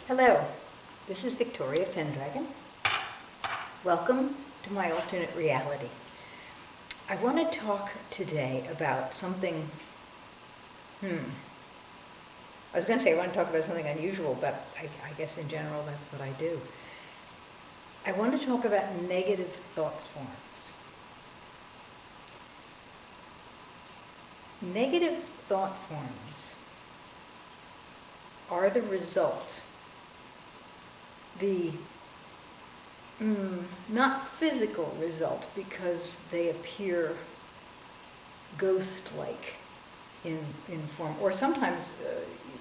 Hello, this is Victoria Pendragon. Welcome to my alternate reality. I want to talk today about something, I was going to say I want to talk about something unusual, but I guess in general that's what I do. I want to talk about negative thought forms. Negative thought forms are the result, the not physical result, because they appear ghost-like in form, or sometimes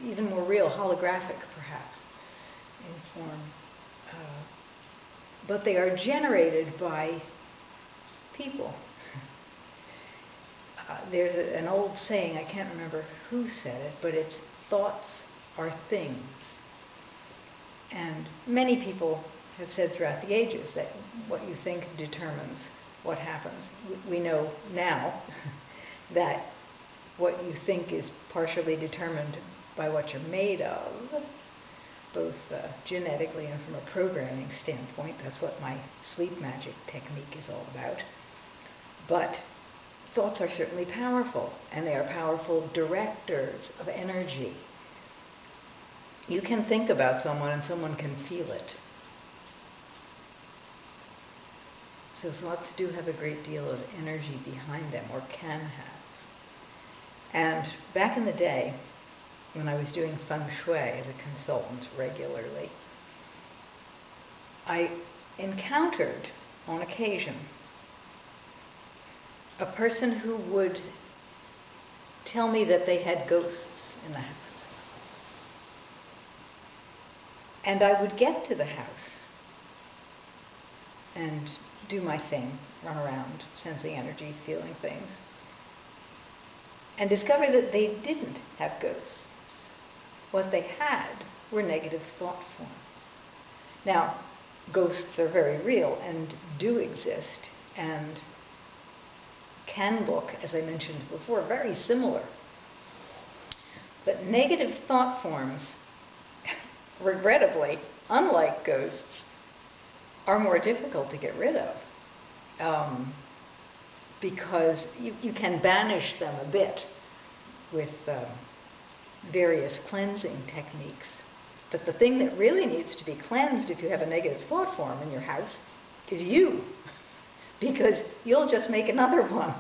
even more real, holographic perhaps in form. But they are generated by people. There's an old saying, I can't remember who said it, but it's thoughts are things. And many people have said throughout the ages that what you think determines what happens. We know now that what you think is partially determined by what you're made of, both genetically and from a programming standpoint. That's what my sleep magic technique is all about. But thoughts are certainly powerful, and they are powerful directors of energy. You can think about someone and someone can feel it. So thoughts do have a great deal of energy behind them, or can have. And back in the day, when I was doing feng shui as a consultant regularly, I encountered, on occasion, a person who would tell me that they had ghosts in the house. And I would get to the house and do my thing, run around, sensing energy, feeling things, and discover that they didn't have ghosts. What they had were negative thought forms. Now, ghosts are very real and do exist, and can look, as I mentioned before, very similar. But negative thought forms, regrettably, unlike ghosts, are more difficult to get rid of, because you can banish them a bit with various cleansing techniques. But the thing that really needs to be cleansed if you have a negative thought form in your house is you, because you'll just make another one.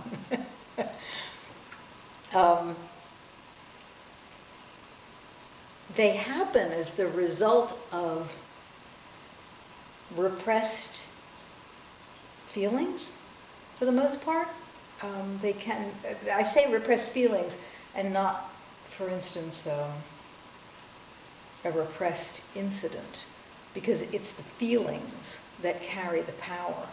They happen as the result of repressed feelings, for the most part. They can, I say repressed feelings, and not, for instance, a repressed incident, because it's the feelings that carry the power.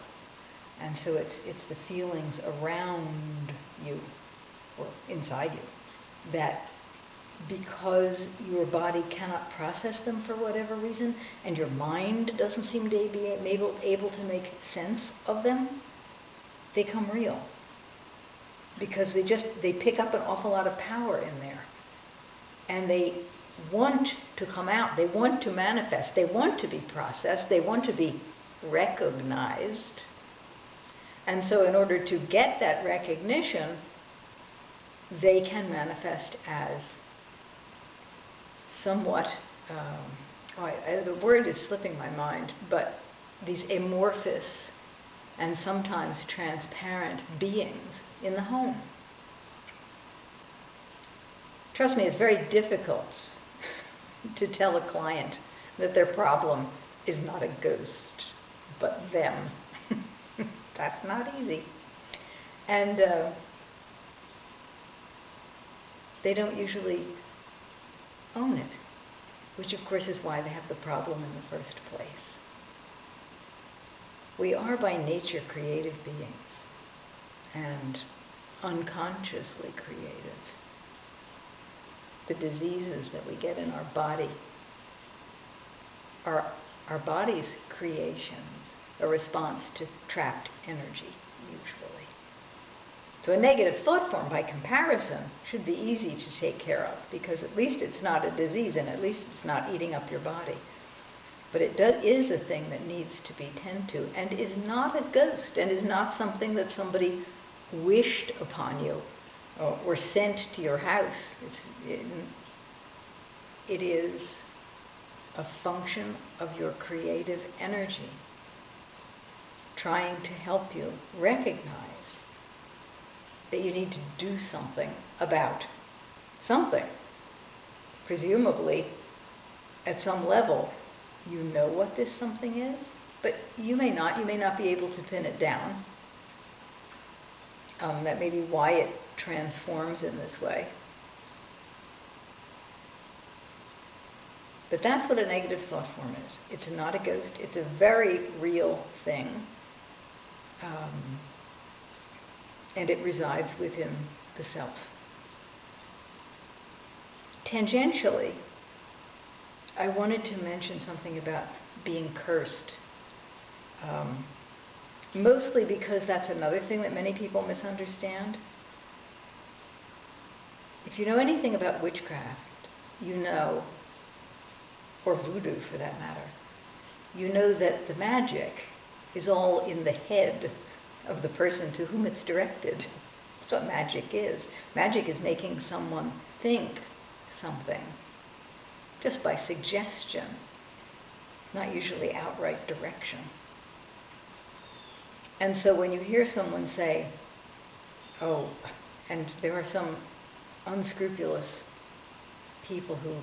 And so it's the feelings around you, or inside you, that, because your body cannot process them for whatever reason, and your mind doesn't seem to be able to make sense of them, they come real. Because they pick up an awful lot of power in there. And they want to come out, they want to manifest, they want to be processed, they want to be recognized. And so in order to get that recognition, they can manifest as somewhat, the word is slipping my mind, but these amorphous and sometimes transparent beings in the home. Trust me, it's very difficult to tell a client that their problem is not a ghost, but them. That's not easy. And they don't usually own it, which of course is why they have the problem in the first place. We are by nature creative beings, and unconsciously creative. The diseases that we get in our body are our body's creations, a response to trapped energy, usually. So a negative thought form, by comparison, should be easy to take care of, because at least it's not a disease, and at least it's not eating up your body. But it is a thing that needs to be tended to, and is not a ghost, and is not something that somebody wished upon you or sent to your house. It is a function of your creative energy trying to help you recognize that you need to do something about something. Presumably, at some level, you know what this something is, but you may not. You may not be able to pin it down. That may be why it transforms in this way. But that's what a negative thought form is. It's not a ghost. It's a very real thing. And it resides within the self. Tangentially, I wanted to mention something about being cursed. Mostly because that's another thing that many people misunderstand. If you know anything about witchcraft, you know, or voodoo for that matter, you know that the magic is all in the head of the person to whom it's directed. That's what magic is. Magic is making someone think something just by suggestion, not usually outright direction. And so when you hear someone say, oh, and there are some unscrupulous people who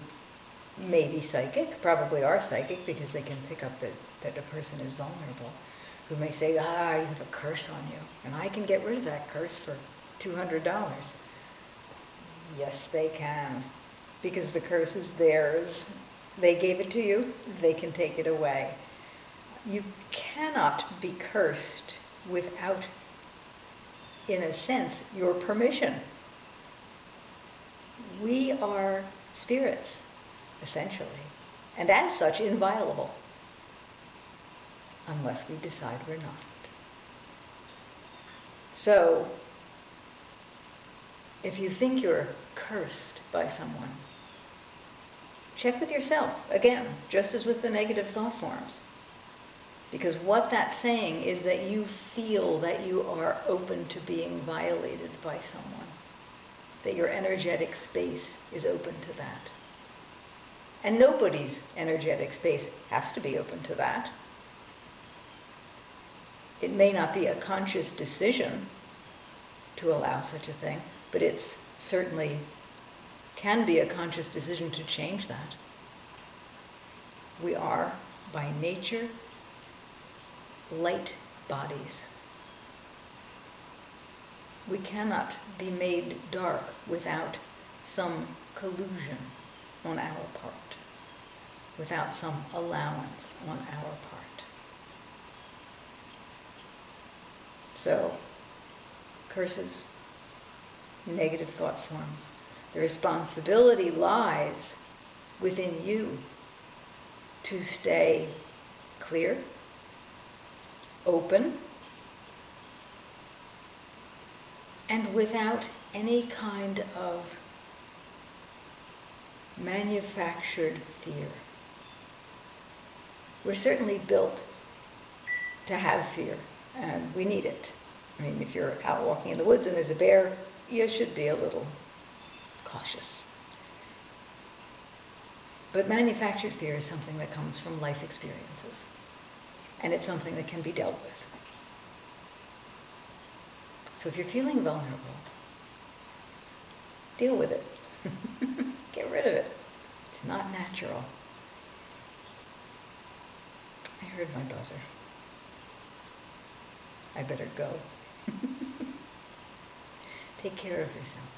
may be psychic, probably are psychic because they can pick up that a person is vulnerable, who may say, you have a curse on you, and I can get rid of that curse for $200. Yes, they can, because the curse is theirs. They gave it to you, they can take it away. You cannot be cursed without, in a sense, your permission. We are spirits, essentially, and as such inviolable, unless we decide we're not. So, if you think you're cursed by someone, check with yourself, again, just as with the negative thought forms. Because what that's saying is that you feel that you are open to being violated by someone, that your energetic space is open to that. And nobody's energetic space has to be open to that. It may not be a conscious decision to allow such a thing, but it's certainly can be a conscious decision to change that. We are, by nature, light bodies. We cannot be made dark without some collusion on our part, without some allowance on our part. So, curses, negative thought forms. The responsibility lies within you to stay clear, open, and without any kind of manufactured fear. We're certainly built to have fear, and we need it. I mean, if you're out walking in the woods and there's a bear, you should be a little cautious. But manufactured fear is something that comes from life experiences, and it's something that can be dealt with. So if you're feeling vulnerable, deal with it. Get rid of it. It's not natural. I heard my buzzer. I better go. Take care of yourself.